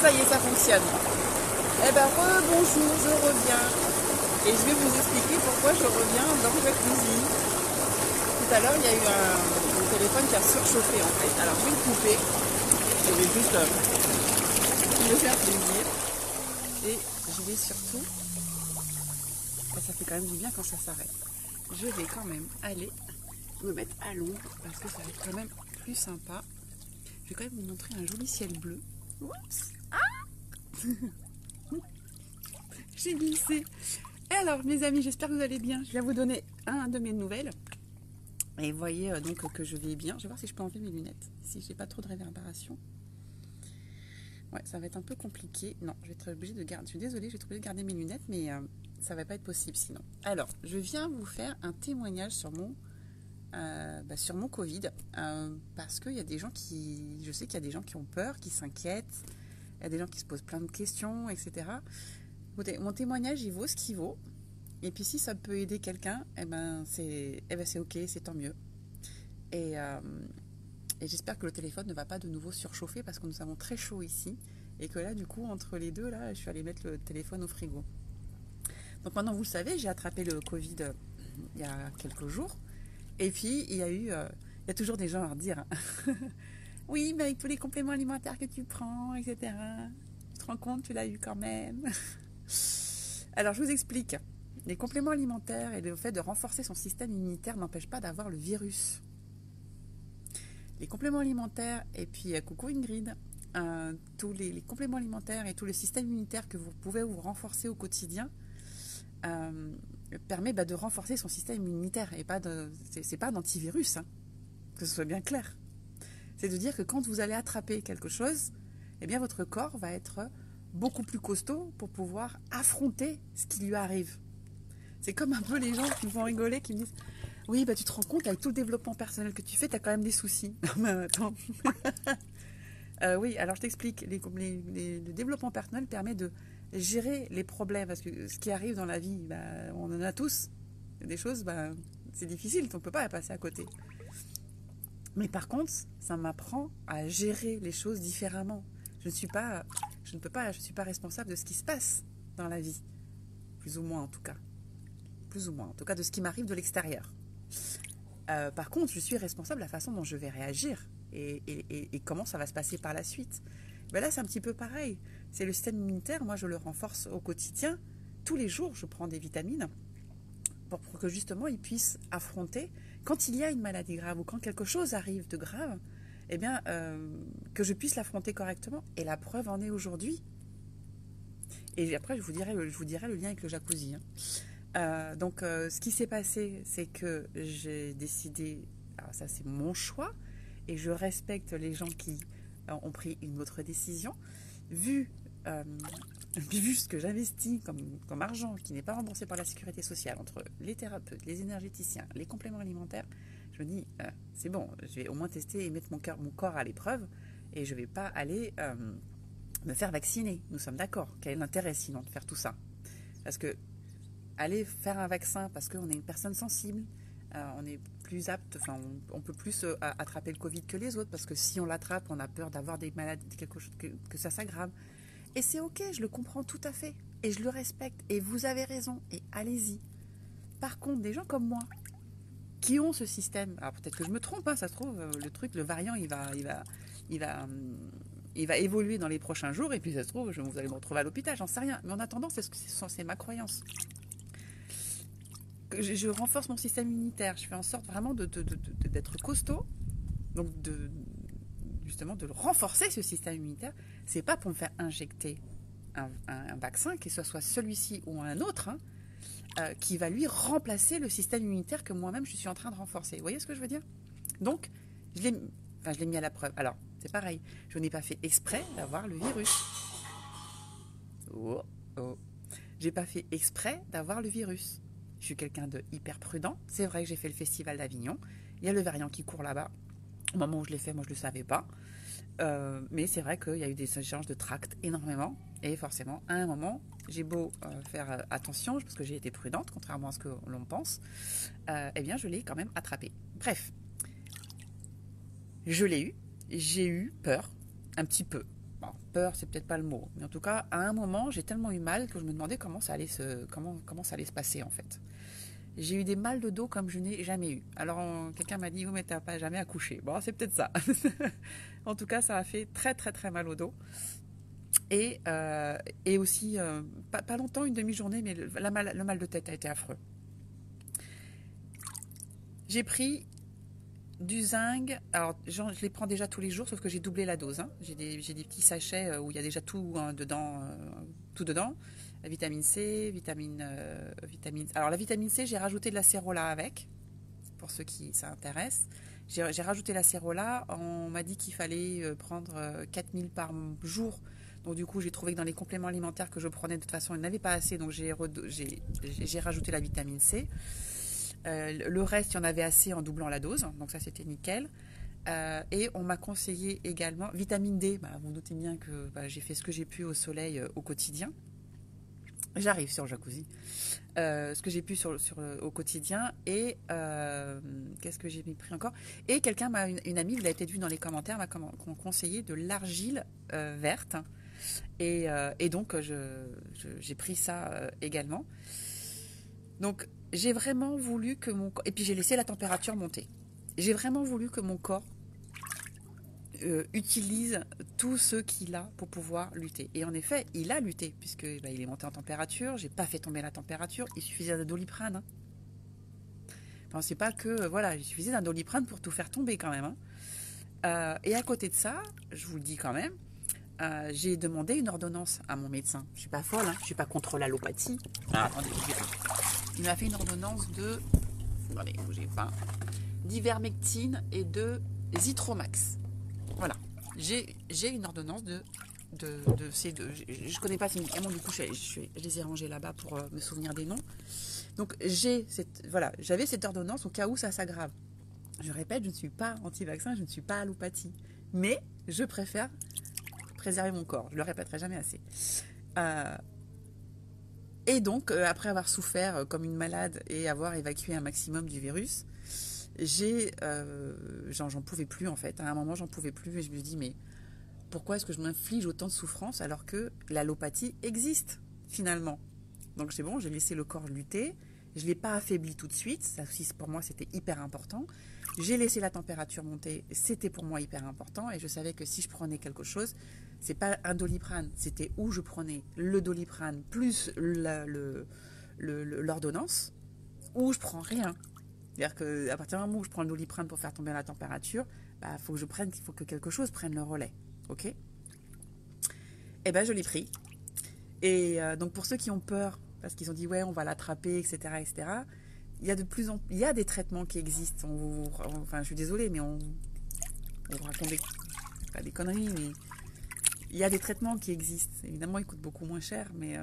Ça y est, ça fonctionne. Eh ben, rebonjour, je reviens. Et je vais vous expliquer pourquoi je reviens dans la cuisine. Tout à l'heure, il y a eu un téléphone qui a surchauffé en fait. Alors, je vais le couper. Je vais juste me faire plaisir. Et je vais surtout... Ça fait quand même du bien quand ça s'arrête. Je vais quand même aller me mettre à l'ombre parce que ça va être quand même plus sympa. Je vais quand même vous montrer un joli ciel bleu. Oups. Ah. J'ai glissé. Et alors, mes amis, j'espère que vous allez bien. Je viens vous donner un de mes nouvelles. Et vous voyez donc que je vais bien. Je vais voir si je peux enlever mes lunettes. Si j'ai pas trop de réverbération. Ouais, ça va être un peu compliqué. Non, je vais être obligée de garder. Je suis désolée, je vais être obligée de garder mes lunettes, mais ça va pas être possible sinon. Alors, je viens vous faire un témoignage sur mon Covid. Parce qu'il y a des gens qui... Je sais qu'il y a des gens qui ont peur, qui s'inquiètent. Il y a des gens qui se posent plein de questions, etc. Écoutez, mon témoignage, il vaut ce qu'il vaut. Et puis si ça peut aider quelqu'un, c'est ok, c'est tant mieux. Et j'espère que le téléphone ne va pas de nouveau surchauffer parce que nous avons très chaud ici. Et que là, du coup, entre les deux, là, je suis allée mettre le téléphone au frigo. Donc maintenant, vous le savez, j'ai attrapé le Covid il y a quelques jours. Et puis, il y a toujours des gens à redire. Oui, mais avec tous les compléments alimentaires que tu prends, etc. Tu te rends compte, tu l'as eu quand même. Alors, je vous explique. Les compléments alimentaires et le fait de renforcer son système immunitaire n'empêchent pas d'avoir le virus. Les compléments alimentaires, et puis coucou Ingrid, tous les compléments alimentaires et tout le système immunitaire que vous pouvez vous renforcer au quotidien permet de renforcer son système immunitaire. Et c'est pas un antivirus, hein, que ce soit bien clair. C'est de dire que quand vous allez attraper quelque chose, eh bien votre corps va être beaucoup plus costaud pour pouvoir affronter ce qui lui arrive. C'est comme un peu les gens qui me font rigoler, qui me disent « Oui, tu te rends compte, avec tout le développement personnel que tu fais, tu as quand même des soucis. » Non, mais attends. Oui, alors je t'explique. Le développement personnel permet de gérer les problèmes. Parce que ce qui arrive dans la vie, on en a tous. Des choses, c'est difficile, on ne peut pas passer à côté. Mais par contre, ça m'apprend à gérer les choses différemment. Je ne suis pas responsable de ce qui se passe dans la vie. Plus ou moins, en tout cas. Plus ou moins, en tout cas de ce qui m'arrive de l'extérieur. Par contre, je suis responsable de la façon dont je vais réagir et comment ça va se passer par la suite. Là, c'est un petit peu pareil. C'est le système immunitaire, moi je le renforce au quotidien. Tous les jours, je prends des vitamines pour que justement ils puissent affronter, quand il y a une maladie grave ou quand quelque chose arrive de grave, que je puisse l'affronter correctement. Et la preuve en est aujourd'hui. Et après, je vous dirai le lien avec le jacuzzi. Donc, ce qui s'est passé, c'est que j'ai décidé, alors ça c'est mon choix, et je respecte les gens qui ont pris une autre décision, vu ce que j'investis comme argent qui n'est pas remboursé par la sécurité sociale, entre les thérapeutes, les énergéticiens, les compléments alimentaires, je me dis, c'est bon, je vais au moins tester et mettre mon corps à l'épreuve, et je ne vais pas aller me faire vacciner. Nous sommes d'accord. Quel est l'intérêt sinon de faire tout ça? Parce que aller faire un vaccin parce qu'on est une personne sensible, on est plus apte, on peut plus attraper le Covid que les autres, parce que si on l'attrape, on a peur d'avoir des maladies, quelque chose, que ça s'aggrave. Et c'est ok, je le comprends tout à fait, et je le respecte, et vous avez raison, et allez-y. Par contre, des gens comme moi, qui ont ce système, alors peut-être que je me trompe, ça se trouve, le variant, il va évoluer dans les prochains jours, et puis ça se trouve, vous allez me retrouver à l'hôpital, j'en sais rien. Mais en attendant, c'est ma croyance. Je renforce mon système immunitaire, je fais en sorte vraiment d'être costaud, donc justement de renforcer ce système immunitaire. C'est pas pour me faire injecter un vaccin, que ce soit celui-ci ou un autre, qui va lui remplacer le système immunitaire que moi-même je suis en train de renforcer. Vous voyez ce que je veux dire? Donc, je l'ai mis à la preuve. Alors, c'est pareil, je n'ai pas fait exprès d'avoir le virus. J'ai pas fait exprès d'avoir le virus. Je suis quelqu'un de hyper prudent. C'est vrai que j'ai fait le festival d'Avignon. Il y a le variant qui court là-bas. Au moment où je l'ai fait, moi, je ne le savais pas. Mais c'est vrai qu'il y a eu des échanges de tracts énormément. Et forcément, à un moment, j'ai beau faire attention, parce que j'ai été prudente, contrairement à ce que l'on pense, eh bien, je l'ai quand même attrapé. Bref, je l'ai eu. J'ai eu peur, un petit peu. Bon, peur, c'est peut-être pas le mot. Mais en tout cas, à un moment, j'ai tellement eu mal que je me demandais comment ça allait comment ça allait se passer, en fait. J'ai eu des mal de dos comme je n'ai jamais eu. Alors, quelqu'un m'a dit, oh, mais t'as pas jamais accouché. Bon, c'est peut-être ça. En tout cas, ça a fait très, très, très mal au dos. Et aussi, pas longtemps, une demi-journée, mais le mal de tête a été affreux. J'ai pris du zinc. Alors, je les prends déjà tous les jours, sauf que j'ai doublé la dose. Hein. J'ai des petits sachets où il y a déjà tout dedans. Tout dedans. La vitamine C, vitamine. Alors, la vitamine C, j'ai rajouté de la cérola avec, pour ceux qui ça intéresse. J'ai rajouté la cérola. On m'a dit qu'il fallait prendre 4000 par jour. Donc, du coup, j'ai trouvé que dans les compléments alimentaires que je prenais, de toute façon, il n'y en avait pas assez. Donc, j'ai rajouté la vitamine C. Le reste, il y en avait assez en doublant la dose. Donc, ça, c'était nickel. Et on m'a conseillé également vitamine D. Vous notez bien que j'ai fait ce que j'ai pu au soleil au quotidien. J'arrive sur le jacuzzi. Ce que j'ai pu au quotidien. Et qu'est-ce que j'ai pris encore? Et quelqu'un une amie, vous l'avez peut-être vu dans les commentaires, m'a conseillé de l'argile verte. Et donc, j'ai pris ça également. Donc, j'ai vraiment voulu que mon corps... Et puis, j'ai laissé la température monter. J'ai vraiment voulu que mon corps utilise tout ce qu'il a pour pouvoir lutter. Et en effet, il a lutté, puisque il est monté en température. J'ai pas fait tomber la température. Il suffisait d'un Doliprane. Hein. Enfin, c'est pas que... Voilà, il suffisait d'un Doliprane pour tout faire tomber quand même. Hein. Et à côté de ça, je vous le dis quand même, j'ai demandé une ordonnance à mon médecin. Je suis pas folle, hein, je suis pas contre l'allopathie. Attendez, bougez pas. Il m'a fait une ordonnance de... Attendez, bougez pas. D'ivermectine et de Zitromax. Voilà. J'ai une ordonnance de ces deux. Je connais pas ces médicaments, du coup, je les ai rangés là-bas pour me souvenir des noms. Donc, j'avais cette ordonnance au cas où ça s'aggrave. Je répète, je ne suis pas anti-vaccin, je ne suis pas allopathie. Mais je préfère préserver mon corps. Je le répéterai jamais assez. Et donc, après avoir souffert comme une malade et avoir évacué un maximum du virus, j'en pouvais plus en fait. À un moment, j'en pouvais plus et je me dis, mais pourquoi est-ce que je m'inflige autant de souffrance alors que l'allopathie existe finalement? Donc c'est bon, j'ai laissé le corps lutter. Je ne l'ai pas affaibli tout de suite. Ça aussi, pour moi, c'était hyper important. J'ai laissé la température monter. C'était pour moi hyper important. Et je savais que si je prenais quelque chose, c'est pas un Doliprane. C'était où je prenais le Doliprane plus l'ordonnance, ou je prends rien. C'est-à-dire qu'à partir du moment où je prends le Doliprane pour faire tomber la température, il faut que quelque chose prenne le relais. Ok? Eh bien, je l'ai pris. Et donc, pour ceux qui ont peur, parce qu'ils ont dit, ouais, on va l'attraper, etc., etc., il y a des traitements qui existent. Enfin, je suis désolée, mais on vous raconte pas des conneries, mais il y a des traitements qui existent. Évidemment, ils coûtent beaucoup moins cher, mais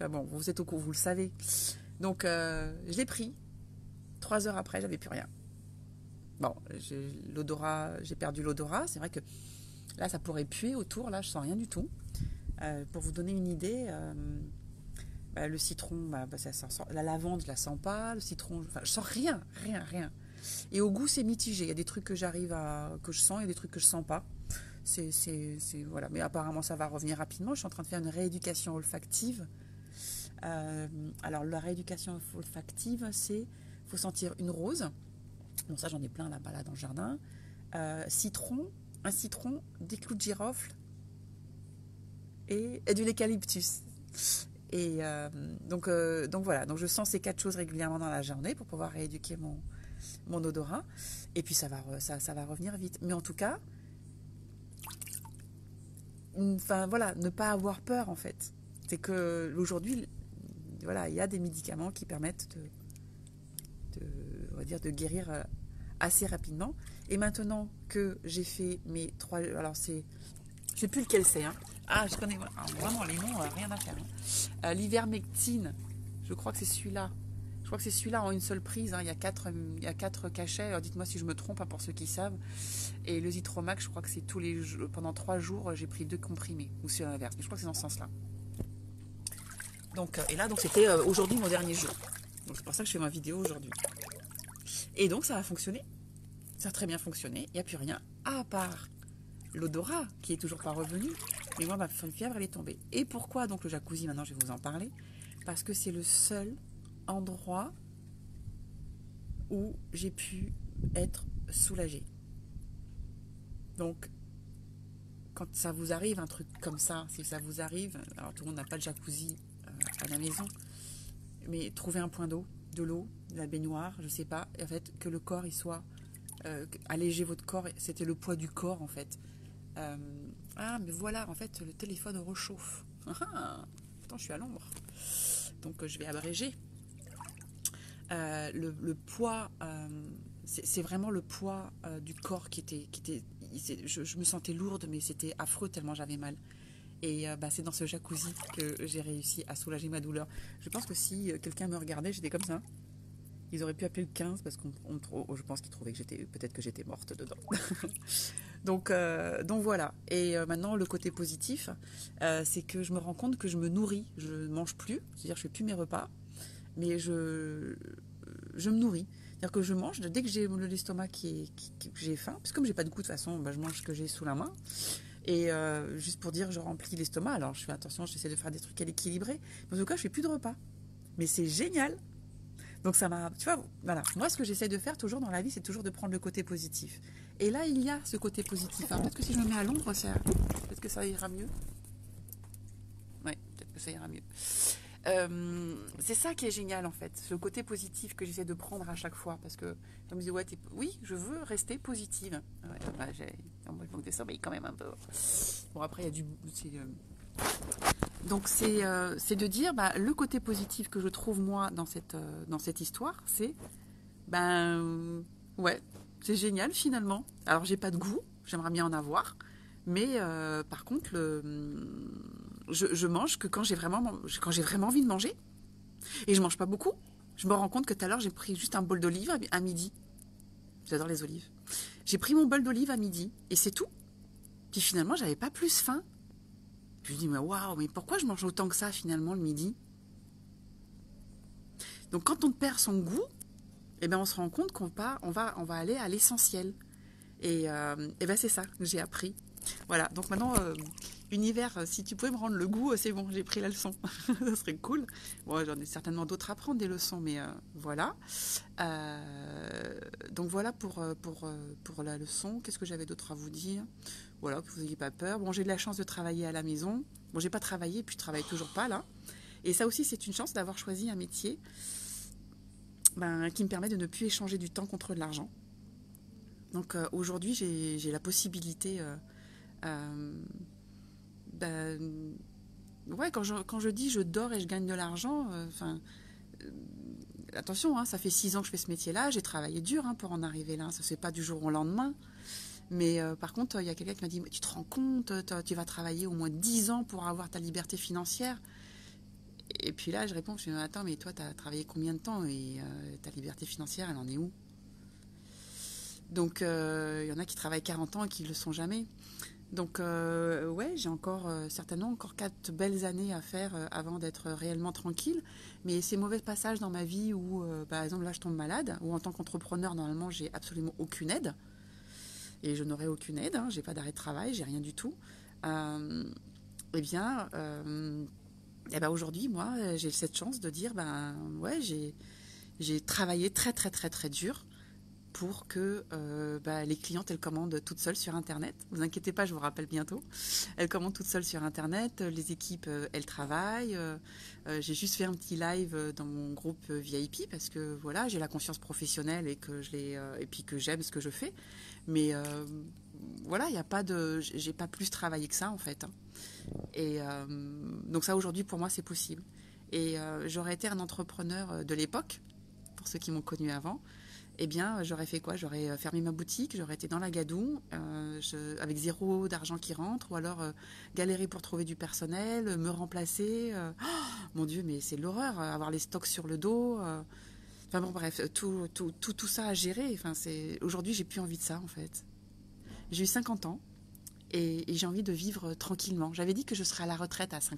bon, vous êtes au courant, vous le savez. Donc, je l'ai pris. 3 heures après, j'avais plus rien. Bon, j'ai perdu l'odorat. C'est vrai que là, ça pourrait puer autour. Là, je sens rien du tout. Pour vous donner une idée, le citron, ça sent, la lavande, je la sens pas. Le citron, je sens rien. Et au goût, c'est mitigé. Il y a des trucs que je sens et des trucs que je sens pas. Voilà. Mais apparemment, ça va revenir rapidement. Je suis en train de faire une rééducation olfactive. Alors, la rééducation olfactive, c'est faut sentir une rose. Bon, ça, j'en ai plein là-bas là, dans le jardin. Un citron, des clous de girofle et de l'eucalyptus. Et donc voilà. Donc, je sens ces 4 choses régulièrement dans la journée pour pouvoir rééduquer mon odorat. Et puis, ça va revenir vite. Mais en tout cas, voilà, ne pas avoir peur, en fait. C'est que aujourd'hui, voilà, il y a des médicaments qui permettent de guérir assez rapidement. Et maintenant que j'ai fait mes 3... Alors, je ne sais plus lequel c'est. Hein. Ah, je connais vraiment les noms, rien à faire. Hein. L'ivermectine, je crois que c'est celui-là. Je crois que c'est celui-là en une seule prise. Hein. Il y a 4 cachets. Alors, dites-moi si je me trompe, hein, pour ceux qui savent. Et le Zitromax, je crois que c'est pendant 3 jours, j'ai pris 2 comprimés. Ou c'est l'inverse. Mais je crois que c'est dans ce sens-là. Donc, et là, c'était aujourd'hui mon dernier jour. Donc, c'est pour ça que je fais ma vidéo aujourd'hui. Et donc, ça a fonctionné. Ça a très bien fonctionné. Il n'y a plus rien à part l'odorat qui est toujours pas revenu. Mais moi, ma fièvre, elle est tombée. Et pourquoi donc le jacuzzi? Maintenant, je vais vous en parler. Parce que c'est le seul endroit où j'ai pu être soulagée. Donc, quand ça vous arrive, un truc comme ça, si ça vous arrive, alors tout le monde n'a pas de jacuzzi à la maison, mais trouvez un point d'eau, de l'eau, de la baignoire, je sais pas, et en fait, que le corps, il soit, alléger votre corps, c'était le poids du corps, en fait. Mais voilà, en fait, le téléphone rechauffe. Attends, je suis à l'ombre. Donc, je vais abréger. Le poids, c'est vraiment le poids du corps qui était je me sentais lourde, mais c'était affreux tellement j'avais mal. Et c'est dans ce jacuzzi que j'ai réussi à soulager ma douleur. Je pense que si quelqu'un me regardait, j'étais comme ça. Ils auraient pu appeler le 15 parce je pense qu'ils trouvaient que peut-être que j'étais morte dedans. donc voilà. Et maintenant, le côté positif, c'est que je me rends compte que je me nourris. Je ne mange plus, c'est-à-dire je ne fais plus mes repas, mais je me nourris. C'est-à-dire que je mange, dès que j'ai l'estomac que j'ai faim, parce que comme j'ai pas de goût de toute façon, je mange ce que j'ai sous la main. Et juste pour dire, je remplis l'estomac. Alors je fais attention, j'essaie de faire des trucs à l'équilibré. Mais en tout cas, je fais plus de repas. Mais c'est génial. Donc ça m'a, tu vois, voilà. Moi, ce que j'essaie de faire toujours dans la vie, c'est toujours de prendre le côté positif. Et là, il y a ce côté positif. Alors peut-être que si je me mets à l'ombre, peut-être que ça ira mieux. Ouais, peut-être que ça ira mieux. C'est ça qui est génial en fait, le côté positif que j'essaie de prendre à chaque fois, parce que je me dis oui, je veux rester positive. Ouais, moi je manque de sommeil quand même un peu. Bon après il y a donc c'est de dire le côté positif que je trouve moi dans cette histoire, c'est ouais, c'est génial finalement. Alors j'ai pas de goût, j'aimerais bien en avoir, mais par contre je mange que quand j'ai vraiment envie de manger. Et je mange pas beaucoup. Je me rends compte que tout à l'heure, j'ai pris juste un bol d'olive à midi. J'adore les olives. J'ai pris mon bol d'olive à midi et c'est tout. Puis finalement, j'avais pas plus faim. Je me dis, mais waouh, mais pourquoi je mange autant que ça finalement le midi? Donc quand on perd son goût, on se rend compte qu'on va aller à l'essentiel. Et c'est ça que j'ai appris. Voilà, donc maintenant, univers, si tu pouvais me rendre le goût, c'est bon, j'ai pris la leçon. Ça serait cool. Bon, j'en ai certainement d'autres à prendre, des leçons, mais voilà. Donc voilà pour la leçon. Qu'est-ce que j'avais d'autre à vous dire? Voilà, que vous n'ayez pas peur. Bon, j'ai de la chance de travailler à la maison. Bon, j'ai pas travaillé, puis je travaille toujours pas, là. Et ça aussi, c'est une chance d'avoir choisi un métier qui me permet de ne plus échanger du temps contre de l'argent. Donc aujourd'hui, j'ai la possibilité... quand je dis je dors et je gagne de l'argent, attention, hein, ça fait 6 ans que je fais ce métier-là, j'ai travaillé dur pour en arriver là, ça se fait pas du jour au lendemain. Mais par contre, il y a quelqu'un qui m'a dit, mais tu te rends compte, tu vas travailler au moins 10 ans pour avoir ta liberté financière. Et puis là, je réponds, je dis, attends, mais toi, tu as travaillé combien de temps et ta liberté financière, elle en est où? Donc, il y en a qui travaillent 40 ans et qui ne le sont jamais. Donc, j'ai certainement encore 4 belles années à faire avant d'être réellement tranquille. Mais ces mauvais passages dans ma vie où, par exemple, là, je tombe malade, ou en tant qu'entrepreneur, normalement, j'ai absolument aucune aide. Et je n'aurai aucune aide, hein, j'ai pas d'arrêt de travail, j'ai rien du tout. Aujourd'hui, moi, j'ai cette chance de dire, j'ai travaillé très, très, très, très dur pour que les clientes, elles commandent toutes seules sur Internet. Ne vous inquiétez pas, je vous rappelle bientôt. Elles commandent toutes seules sur Internet. Les équipes, elles travaillent. J'ai juste fait un petit live dans mon groupe VIP parce que voilà, j'ai la conscience professionnelle et que et puis que j'aime ce que je fais. Mais voilà, j'ai pas plus travaillé que ça en fait. Et donc ça, aujourd'hui, pour moi, c'est possible. Et j'aurais été un entrepreneur de l'époque, pour ceux qui m'ont connu avant. J'aurais fait quoi? J'aurais fermé ma boutique, j'aurais été dans la gadoue, avec 0 d'argent qui rentre, ou alors galérer pour trouver du personnel, me remplacer. Mon Dieu, mais c'est l'horreur, avoir les stocks sur le dos. Bref, tout ça à gérer. Aujourd'hui, j'ai plus envie de ça, en fait. J'ai eu 50 ans et j'ai envie de vivre tranquillement. J'avais dit que je serais à la retraite à 50 ans.